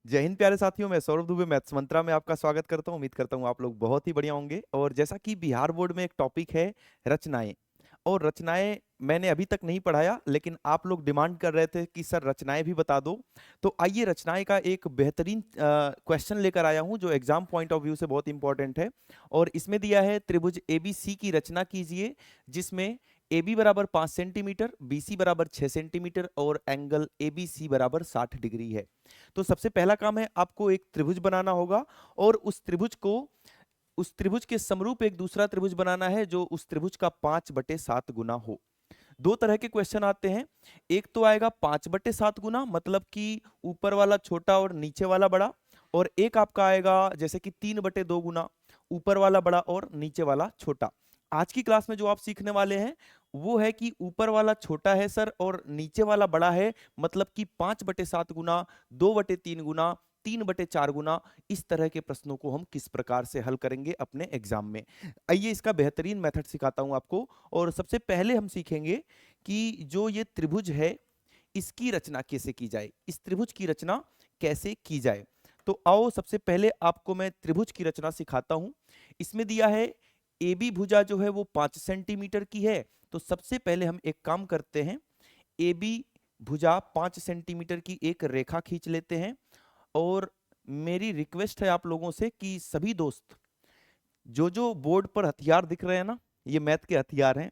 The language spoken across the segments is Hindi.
जय हिंद प्यारे साथियों, मैं सौरभ दुबे मैथ्स मंत्रा में आपका स्वागत करता हूं। उम्मीद करता हूं आप लोग बहुत ही बढ़िया होंगे। और जैसा कि बिहार बोर्ड में एक टॉपिक है रचनाएं, और रचनाएं मैंने अभी तक नहीं पढ़ाया, लेकिन आप लोग डिमांड कर रहे थे कि सर रचनाएं भी बता दो। तो आइए रचनाएं का एक बेहतरीन क्वेश्चन लेकर आया हूं जो एग्जाम पॉइंट ऑफ व्यू से बहुत इंपॉर्टेंट है। और इसमें दिया है त्रिभुज एबीसी की रचना कीजिए, जिसमें ए बी बराबर 5 सेंटीमीटर, बी सी बराबर 6 सेंटीमीटर और एंगल ए बी सी बराबर 60 डिग्री है। तो सबसे पहला काम है आपको एक त्रिभुज बनाना होगा, और उस त्रिभुज के समरूप एक दूसरा त्रिभुज बनाना है जो उस त्रिभुज का 5/7 गुना हो। दो तरह के क्वेश्चन आते हैं। एक तो आएगा 5/7 गुना, मतलब कि ऊपर वाला छोटा और नीचे वाला बड़ा। और एक आपका आएगा जैसे कि 3/2 गुना, ऊपर वाला बड़ा और नीचे वाला छोटा। आज की क्लास में जो आप सीखने वाले हैं वो है कि ऊपर वाला छोटा है सर और नीचे वाला बड़ा है, मतलब कि 5/7 गुना, 2/3 गुना, 3/4 गुना। इस तरह के प्रश्नों को हम किस प्रकार से हल करेंगे अपने एग्जाम में। आइए इसका बेहतरीन मेथड सिखाता हूं आपको। और सबसे पहले हम सीखेंगे कि जो ये त्रिभुज है इसकी रचना कैसे की जाए, इस त्रिभुज की रचना कैसे की जाए। तो आओ सबसे पहले आपको मैं त्रिभुज की रचना सिखाता हूं। इसमें दिया है ए बी भुजा जो है वो 5 सेंटीमीटर की है। तो सबसे पहले हम एक काम करते हैं, ए बी भुजा 5 सेंटीमीटर की एक रेखा खींच लेते हैं। और मेरी रिक्वेस्ट है आप लोगों से कि सभी दोस्त जो जो बोर्ड पर हथियार दिख रहे हैं ना, ये मैथ के हथियार हैं,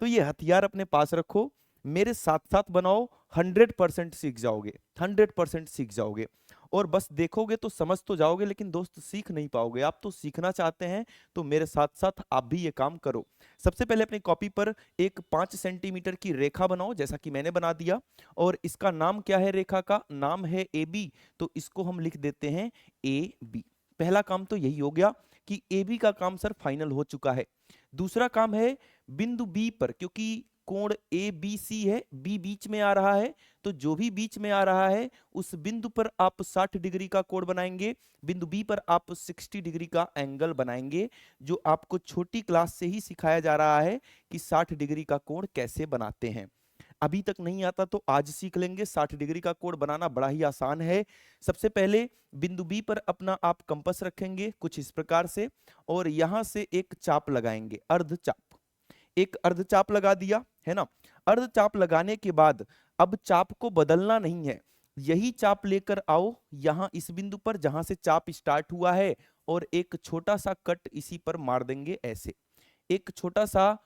तो ये हथियार अपने पास रखो, मेरे साथ साथ बनाओ। 100% सीख जाओगे, 100% सीख जाओगे। और बस देखोगे तो समझ तो जाओगे, लेकिन दोस्त सीख नहीं पाओगे। आप तो सीखना चाहते हैं, तो मेरे साथ साथ आप भी ये काम करो। सबसे पहले अपनी कॉपी पर एक 5 सेंटीमीटर की रेखा बनाओ, जैसा कि मैंने बना दिया। और इसका नाम क्या है? रेखा का नाम है ए बी। तो इसको हम लिख देते हैं ए बी। पहला काम तो यही हो गया कि ए बी का काम सर फाइनल हो चुका है। दूसरा काम है बिंदु बी पर, क्योंकि कोण ए बी सी है, बी बीच में आ रहा है, तो जो भी बीच में आ रहा है उस बिंदु पर आप 60 डिग्री का कोण बनाएंगे। बिंदु बी पर आप 60 डिग्री का एंगल बनाएंगे, जो आपको छोटी क्लास से ही सिखाया जा रहा है कि 60 डिग्री का कोण कैसे बनाते हैं। अभी तक नहीं आता तो आज सीख लेंगे। 60 डिग्री का कोण बनाना बड़ा ही आसान है। सबसे पहले बिंदु बी पर अपना आप कंपास रखेंगे कुछ इस प्रकार से, और यहां से एक चाप लगाएंगे, अर्धचाप। एक अर्धचाप लगा दिया है ना। अर्धचाप लगाने के बाद अब चाप को बदलना नहीं है, यही चाप लेकर आओ यहां इस बिंदु पर जहां से चाप स्टार्ट हुआ है, और एक छोटा सा कट इसी पर मार देंगे ऐसे। एक छोटा सा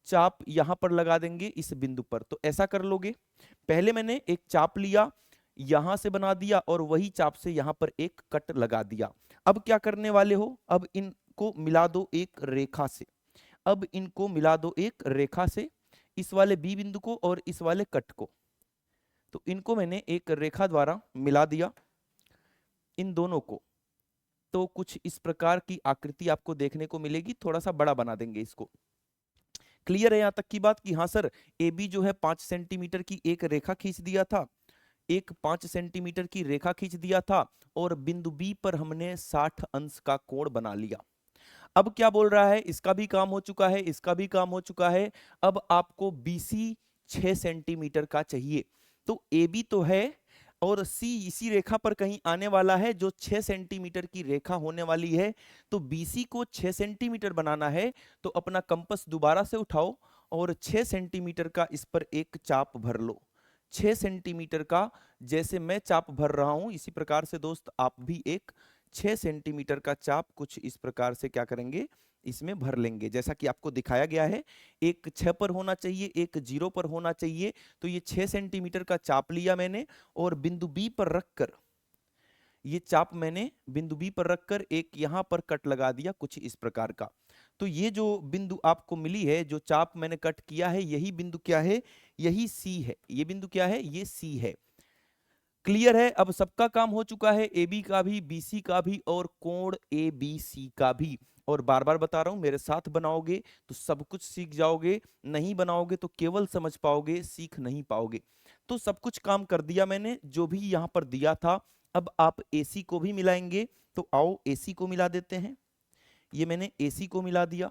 चाप यहां पर लगा देंगे इस बिंदु पर। तो ऐसा कर लोगे, पहले मैंने एक चाप लिया, यहां से बना दिया, और वही चाप से यहां पर एक कट लगा दिया। अब क्या करने वाले हो? अब इनको मिला दो एक रेखा से। अब इनको मिला दो एक रेखा से, इस वाले बी बिंदु को और इस वाले कट को। तो इनको मैंने एक रेखा द्वारा मिला दिया, इन दोनों को। तो कुछ इस प्रकार की आकृति आपको देखने को मिलेगी। थोड़ा सा बड़ा बना देंगे इसको। क्लियर है यहां तक की बात कि हाँ सर, ए बी जो है 5 सेंटीमीटर की एक रेखा खींच दिया था, एक 5 सेंटीमीटर की रेखा खींच दिया था, और बिंदु बी पर हमने 60 अंश का कोण बना लिया। अब क्या बोल रहा है? इसका भी काम हो चुका है, इसका भी काम हो चुका है। अब आपको बीसी 6 सेंटीमीटर का चाहिए। तो ए बी तो है, और सी इसी रेखा पर कहीं आने वाला है जो 6 सेंटीमीटर की रेखा होने वाली है। तो बीसी को 6 सेंटीमीटर बनाना है, तो अपना कंपास दोबारा से उठाओ और 6 सेंटीमीटर का इस पर एक चाप भर लो। 6 सेंटीमीटर का जैसे मैं चाप भर रहा हूं, इसी प्रकार से दोस्त आप भी एक 6 सेंटीमीटर का चाप कुछ इस प्रकार से क्या करेंगे, इसमें भर लेंगे, जैसा कि आपको दिखाया गया है। एक 6 पर होना चाहिए, एक 0 पर होना चाहिए। तो ये 6 सेंटीमीटर का चाप लिया मैंने, और बिंदु बी पर रखकर, ये चाप मैंने बिंदु बी पर रखकर एक यहां पर कट लगा दिया कुछ इस प्रकार का। तो ये जो बिंदु आपको मिली है, जो चाप मैंने कट किया है, यही बिंदु क्या है? यही सी है। ये बिंदु क्या है? ये सी है। क्लियर है? अब सबका काम हो चुका है, ए बी का भी, बी सी का भी, और कोण ए बी सी का भी। और बार बार बता रहा हूं, मेरे साथ बनाओगे तो सब कुछ सीख जाओगे, नहीं बनाओगे तो केवल समझ पाओगे, सीख नहीं पाओगे। तो सब कुछ काम कर दिया मैंने जो भी यहां पर दिया था। अब आप AC को भी मिलाएंगे, तो आओ AC को मिला देते हैं। ये मैंने AC को मिला दिया।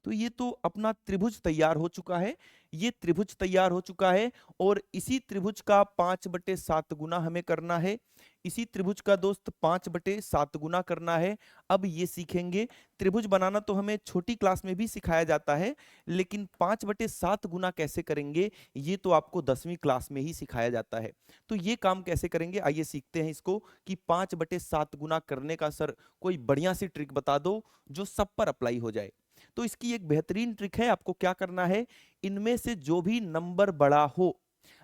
तो ये तो अपना त्रिभुज तैयार हो चुका है, ये त्रिभुज तैयार हो चुका है। और इसी त्रिभुज का 5/7 गुना हमें करना है, इसी त्रिभुज का दोस्त 5/7 गुना करना है। अब ये सीखेंगे, त्रिभुज बनाना तो हमें छोटी क्लास में भी सिखाया जाता है, लेकिन 5/7 गुना कैसे करेंगे ये तो आपको 10वीं क्लास में ही सिखाया जाता है। तो ये काम कैसे करेंगे आइए सीखते हैं इसको, कि 5/7 गुना करने का सर कोई बढ़िया सी ट्रिक बता दो जो सब पर अप्लाई हो जाए। तो इसकी एक बेहतरीन ट्रिक है, आपको क्या करना है, इनमें से जो भी नंबर बड़ा हो,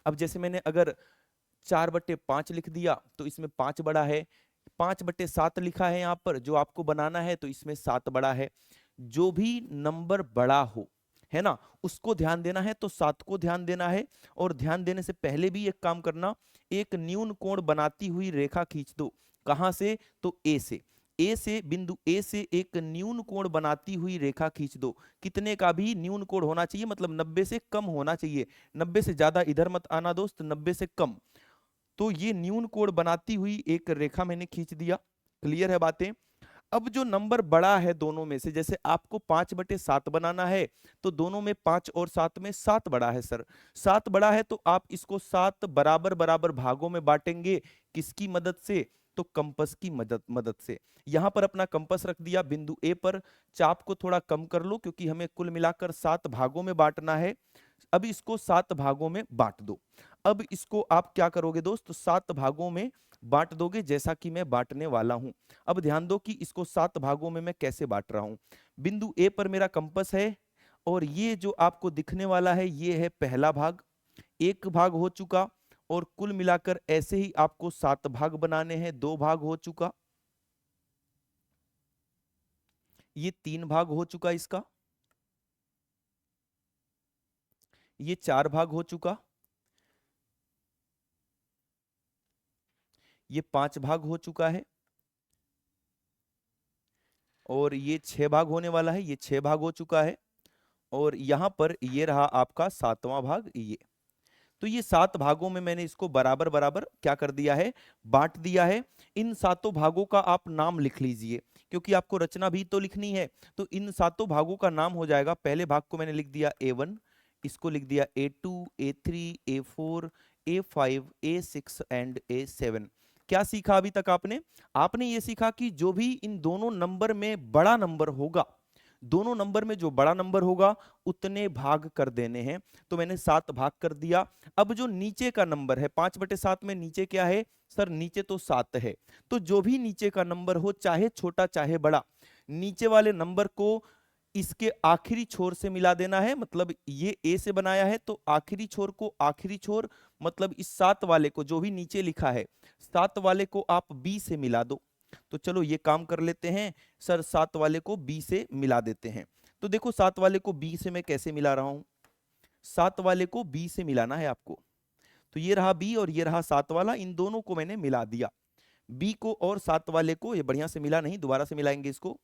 अब जैसे मैंने अगर 4/5 लिख दिया तो इसमें 5 बड़ा है, 5/7 लिखा है यहाँ पर जो आपको बनाना है तो इसमें 7 बड़ा है। जो भी नंबर बड़ा हो, है ना, उसको ध्यान देना है, तो 7 को ध्यान देना है। और ध्यान देने से पहले भी एक काम करना, एक न्यून कोण बनाती हुई रेखा खींच दो। कहां से, तो ए से, ए से, बिंदु ए से एक न्यून कोण बनाती हुई रेखा खींच दो। कितने का भी न्यून कोण होना चाहिए, मतलब 90 से कम होना चाहिए, 90 से ज्यादा इधर मत आना दोस्त, 90 से कम। तो ये न्यून कोण बनाती हुई एक रेखा मैंने खींच दिया। क्लियर है बातें। अब जो नंबर बड़ा है दोनों में से, जैसे आपको 5/7 बनाना है तो दोनों में 5 और 7 में 7 बड़ा है सर, 7 बड़ा है तो आप इसको 7 बराबर बराबर भागों में बांटेंगे। किसकी मदद से, तो कंपास की मदद मदद से। यहां पर अपना कंपास रख दिया बिंदु ए पर, चाप को थोड़ा कम कर लो क्योंकि हमें कुल मिलाकर 7 भागों में बांटना है। अब इसको 7 भागों में बांट दो। अब इसको आप क्या करोगे दोस्त, 7 भागों में बांट दोगे जैसा कि मैं बांटने वाला हूं। अब ध्यान दो कि इसको 7 भागों में मैं कैसे बांट रहा हूं। बिंदु ए पर मेरा कंपास है और ये जो आपको दिखने वाला है ये है पहला भाग, एक भाग हो चुका। और कुल मिलाकर ऐसे ही आपको 7 भाग बनाने हैं, 2 भाग हो चुका, ये 3 भाग हो चुका इसका, ये 4 भाग हो चुका, ये 5 भाग हो चुका है, और ये 6 भाग होने वाला है, ये 6 भाग हो चुका है। और यहां पर ये रहा आपका 7वां भाग ये। तो ये 7 भागों में मैंने इसको बराबर बराबर क्या कर दिया है, बांट दिया है। इन 7 भागों का आप नाम लिख लीजिए क्योंकि आपको रचना भी तो लिखनी है। तो इन 7 भागों का नाम हो जाएगा, पहले भाग को मैंने लिख दिया A1, इसको लिख दिया A2, A3, A4, A5, A6 and A7। क्या सीखा अभी तक आपने, आपने ये सीखा कि जो भी इन दोनों नंबर में बड़ा नंबर होगा, दोनों नंबर में जो बड़ा नंबर होगा उतने भाग कर देने हैं। तो मैंने 7 भाग कर दिया। अब जो नीचे का नंबर है 5/7 में, नीचे क्या है सर, नीचे तो 7 है। तो जो भी नीचे का नंबर हो, चाहे छोटा चाहे बड़ा, नीचे वाले नंबर को इसके आखिरी छोर से मिला देना है। मतलब ये ए से बनाया है तो आखिरी छोर को आखिरी छोर, मतलब इस 7 वाले को जो भी नीचे लिखा है 7 वाले को आप बी से मिला दो। तो चलो ये काम कर लेते हैं सर, 7 वाले को बी से मिला देते हैं। तो देखो 7 वाले को बी से मैं कैसे मिला रहा हूं, 7 वाले को बी से मिलाना है आपको। तो ये रहा बी और ये रहा 7 वाला, इन दोनों को मैंने मिला दिया। बी को और 7 वाले को, ये बढ़िया से मिला नहीं, दोबारा से मिलाएंगे इसको।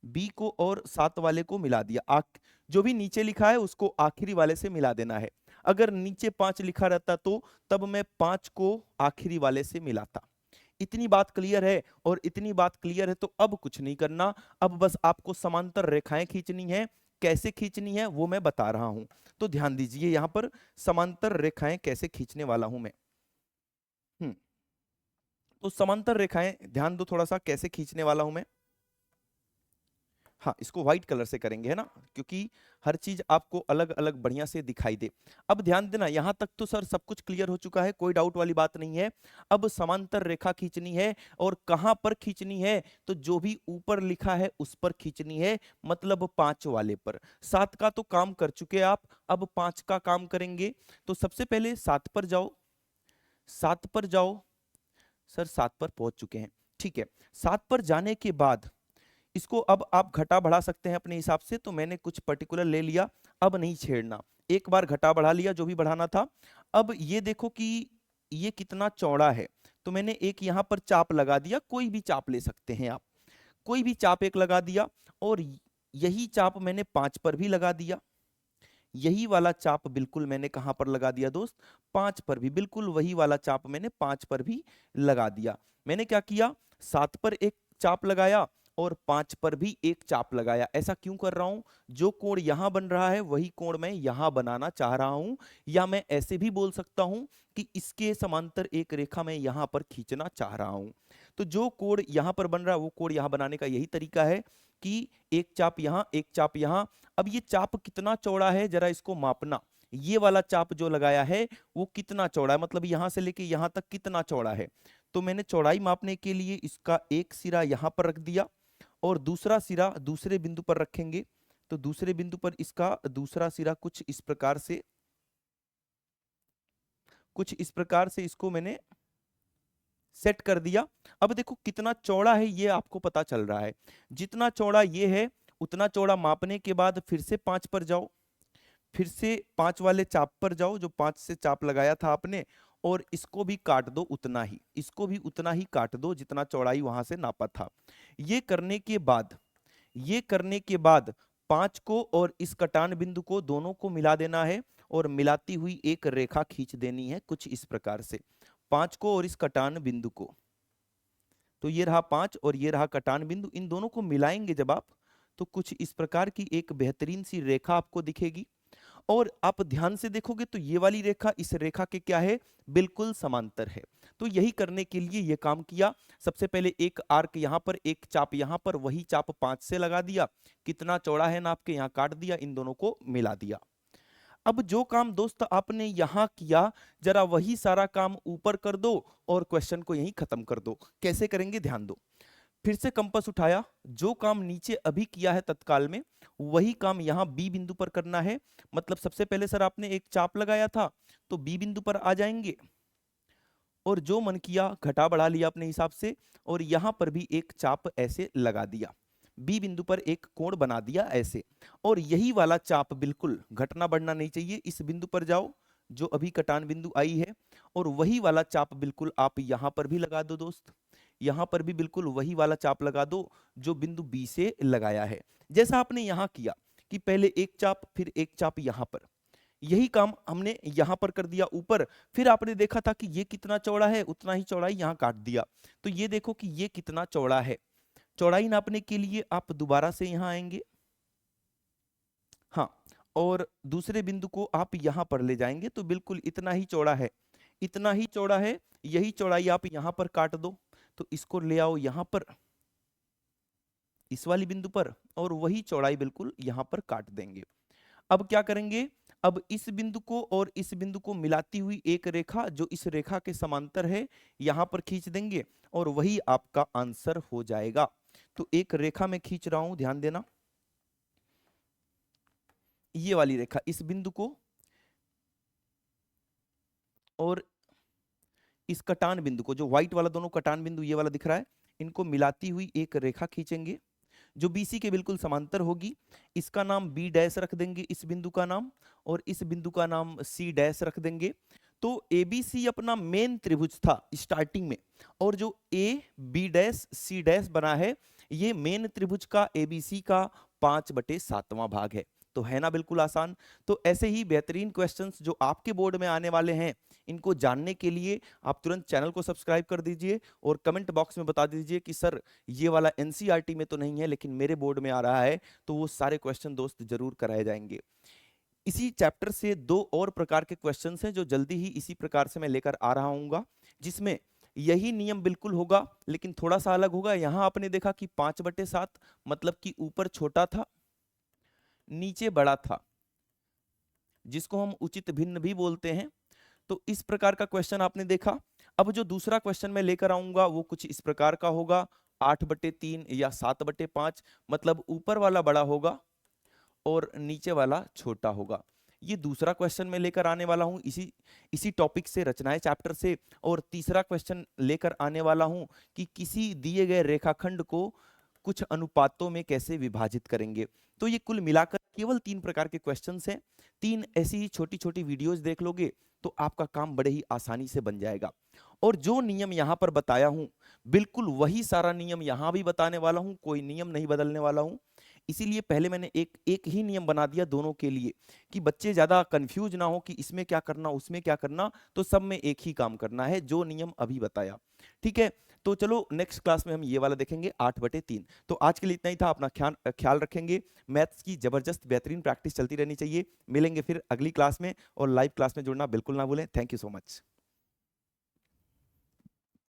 बी को और 7 वाले को मिला दिया, जो भी नीचे लिखा है उसको आखिरी वाले से मिला देना है। अगर नीचे 5 लिखा रहता तो तब मैं 5 को आखिरी वाले से मिलाता। इतनी बात क्लियर है, और इतनी बात क्लियर है तो अब कुछ नहीं करना, अब बस आपको समांतर रेखाएं खींचनी है। कैसे खींचनी है वो मैं बता रहा हूं, तो ध्यान दीजिए यहां पर समांतर रेखाएं कैसे खींचने वाला हूं मैं। हम्म तो समांतर रेखाएं ध्यान दो थोड़ा सा, कैसे खींचने वाला हूं मैं। हाँ, इसको व्हाइट कलर से करेंगे, है ना, क्योंकि हर चीज आपको अलग अलग बढ़िया से दिखाई दे। अब ध्यान देना, यहां तक तो सर सब कुछ क्लियर हो चुका है, कोई डाउट वाली बात नहीं है। अब समांतर रेखा खींचनी है, और कहां पर खींचनी है, तो जो भी ऊपर लिखा है उस पर खींचनी है, मतलब 5 वाले पर। 7 का तो काम कर चुके आप, अब 5 का काम करेंगे। तो सबसे पहले 7 पर जाओ, 7 पर जाओ। सर 7 पर पहुंच चुके हैं, ठीक है। 7 पर जाने के बाद इसको अब आप घटा बढ़ा सकते हैं अपने हिसाब से, तो मैंने कुछ पर्टिकुलर ले लिया, अब नहीं छेड़ना। एक बार घटा बढ़ा लिया जो भी बढ़ाना था। अब ये देखो कि ये कितना चौड़ा है, तो मैंने एक यहां पर चाप लगा दिया, कोई भी चाप ले सकते हैं आप, कोई भी चाप एक लगा दिया। और यही चाप मैंने 5 पर भी लगा दिया, यही वाला चाप बिल्कुल मैंने कहां पर लगा दिया दोस्त, 5 पर भी, बिल्कुल वही वाला चाप मैंने 5 पर भी लगा दिया। मैंने क्या किया, 7 पर एक चाप लगाया और 5 पर भी एक चाप लगाया। ऐसा क्यों कर रहा हूं? जो कोण यहां बन रहा है वही कोण मैं यहां बनाना चाह रहा हूं, या मैं ऐसे भी बोल सकता हूं कि इसके समांतर एक रेखा मैं यहां पर खींचना चाह रहा हूं। तो जो कोण यहां पर बन रहा है वो कोण यहां बनाने का यही तरीका है कि एक चाप यहां, एक चाप यहां। अब ये चाप कितना चौड़ा है जरा इसको मापना। ये वाला चाप जो लगाया है वो कितना चौड़ा है, मतलब यहां से लेके यहां तक कितना चौड़ा है। तो मैंने चौड़ाई मापने के लिए इसका एक सिरा यहां पर रख दिया और दूसरा सिरा दूसरे बिंदु पर रखेंगे। तो दूसरे बिंदु पर इसका दूसरा सिरा कुछ इस प्रकार से इसको मैंने सेट कर दिया। अब देखो कितना चौड़ा है ये आपको पता चल रहा है। जितना चौड़ा ये है उतना चौड़ा मापने के बाद फिर से 5 पर जाओ, फिर से 5 वाले चाप पर जाओ जो 5 से चाप लगाया था आपने, और इसको भी काट दो उतना ही, इसको भी उतना ही काट दो जितना चौड़ाई वहां से नापा था। ये करने के बाद 5 को और इस कटान बिंदु को दोनों को मिला देना है और मिलाती हुई एक रेखा खींच देनी है कुछ इस प्रकार से। 5 को और इस कटान बिंदु को, तो ये रहा 5 और ये रहा कटान बिंदु, इन दोनों को मिलाएंगे जब आप, तो कुछ इस प्रकार की एक बेहतरीन सी रेखा आपको दिखेगी। और आप ध्यान से देखोगे तो ये वाली रेखा इस रेखा के क्या है, बिल्कुल समांतर है। तो यही करने के लिए ये काम किया। सबसे पहले एक आर्क यहां पर, एक चाप यहां पर, वही चाप 5 से लगा दिया, कितना चौड़ा है नाप के यहां काट दिया, इन दोनों को मिला दिया। अब जो काम दोस्त आपने यहां किया जरा वही सारा काम ऊपर कर दो और क्वेश्चन को यहीं खत्म कर दो। कैसे करेंगे ध्यान दो। फिर से कंपास उठाया, जो काम नीचे अभी किया है तत्काल में वही काम यहां बी बिंदु पर करना है। मतलब सबसे पहले सर आपने एक चाप लगाया था तो बी बिंदु पर आ जाएंगे और जो मन किया घटा बढ़ा लिया अपने हिसाब से, और यहां पर भी एक चाप ऐसे लगा दिया, बी बिंदु पर एक कोण बना दिया ऐसे। और यही वाला चाप बिल्कुल घटना बढ़ना नहीं चाहिए, इस बिंदु पर जाओ जो अभी कटान बिंदु आई है, और वही वाला चाप बिल्कुल आप यहां पर भी लगा दो दोस्त, यहां पर भी बिल्कुल वही वाला चाप लगा दो जो बिंदु बी से लगाया है। जैसा आपने यहां किया कि पहले एक चाप फिर एक चाप यहां पर, यही काम हमने यहां पर कर दिया ऊपर। फिर आपने देखा था कि ये कितना चौड़ा है उतना ही चौड़ाई यहां काट दिया। तो ये देखो कि ये कितना चौड़ा है। चौड़ाई नापने के लिए आप दोबारा से यहां आएंगे, हाँ, और दूसरे बिंदु को आप यहां पर ले जाएंगे तो बिल्कुल इतना ही चौड़ा है, इतना ही चौड़ा है। यही चौड़ाई आप यहां पर काट दो, तो इसको ले आओ यहां पर इस वाली बिंदु पर, और वही चौड़ाई बिल्कुल यहां पर काट देंगे। अब क्या करेंगे, अब इस बिंदु को और इस बिंदु को मिलाती हुई एक रेखा जो इस रेखा के समांतर है यहां पर खींच देंगे और वही आपका आंसर हो जाएगा। तो एक रेखा में खींच रहा हूं, ध्यान देना, ये वाली रेखा इस बिंदु को और इस कटान बिंदु को, जो व्हाइट वाला दोनों कटान बिंदु ये वाला दिख रहा है, इनको मिलाती हुई एक रेखा खींचेंगे जो बीसी के बिल्कुल समांतर होगी। इसका नाम बी डैश रख देंगे, इस बिंदु का नाम, और इस बिंदु का नाम सी डैश रख देंगे। तो एबीसी अपना मेन त्रिभुज था स्टार्टिंग में, और जो A B dash C dash बना है ये मेन त्रिभुज का एबीसी का 5/7वां भाग है। तो है ना बिल्कुल आसान। तो ऐसे ही बेहतरीन क्वेश्चंस जो आपके बोर्ड में आने वाले हैं, इनको जानने के लिए आप तुरंत चैनल को सब्सक्राइब कर दीजिए और कमेंट बॉक्स में बता दीजिए कि सर ये वाला एनसीईआरटी में तो नहीं है लेकिन मेरे बोर्ड में आ रहा है, तो वो सारे क्वेश्चन दोस्त जरूर कराए जाएंगे। इसी चैप्टर से 2 और प्रकार के क्वेश्चंस हैं जो जल्दी ही इसी प्रकार से मैं लेकर आ रहा हूँगा, जिसमें यही नियम बिल्कुल होगा लेकिन थोड़ा सा अलग होगा। यहां आपने देखा कि 5/7 मतलब कि ऊपर छोटा था नीचे बड़ा था, जिसको हम उचित भिन्न भी बोलते हैं। तो इस प्रकार का क्वेश्चन आपने देखा। अब जो दूसरा क्वेश्चन मैं लेकर आऊंगा वो कुछ इस प्रकार का होगा, 8/3 या 7/5, मतलब ऊपर वाला बड़ा होगा और नीचे वाला छोटा होगा। ये दूसरा क्वेश्चन मैं लेकर आने वाला हूं इसी इसी टॉपिक से, रचनाएं चैप्टर से। और तीसरा क्वेश्चन लेकर आने वाला हूं कि किसी दिए गए रेखाखंड को कुछ अनुपातों में कैसे विभाजित करेंगे। तो ये कुल मिलाकर केवल 3 प्रकार के क्वेश्चंस हैं। 3 ऐसी ही छोटी छोटी वीडियोस देख लोगे तो आपका काम बड़े ही आसानी से बन जाएगा। और जो नियम यहां पर बताया हूं बिल्कुल वही सारा नियम यहां भी बताने वाला हूं, कोई नियम नहीं बदलने वाला हूं। इसीलिए पहले मैंने एक एक ही नियम बना दिया दोनों के लिए, कि बच्चे ज्यादा कंफ्यूज ना हो कि इसमें क्या करना उसमें क्या करना, तो सब में एक ही काम करना है जो नियम अभी बताया। ठीक है, तो चलो नेक्स्ट क्लास में हम ये वाला देखेंगे 8/3। तो आज के लिए इतना ही था, अपना ख्याल ख्याल रखेंगे। मैथ्स की जबरदस्त बेहतरीन प्रैक्टिस चलती रहनी चाहिए। मिलेंगे फिर अगली क्लास में, और लाइव क्लास में जुड़ना बिल्कुल ना भूलें। Thank you so much.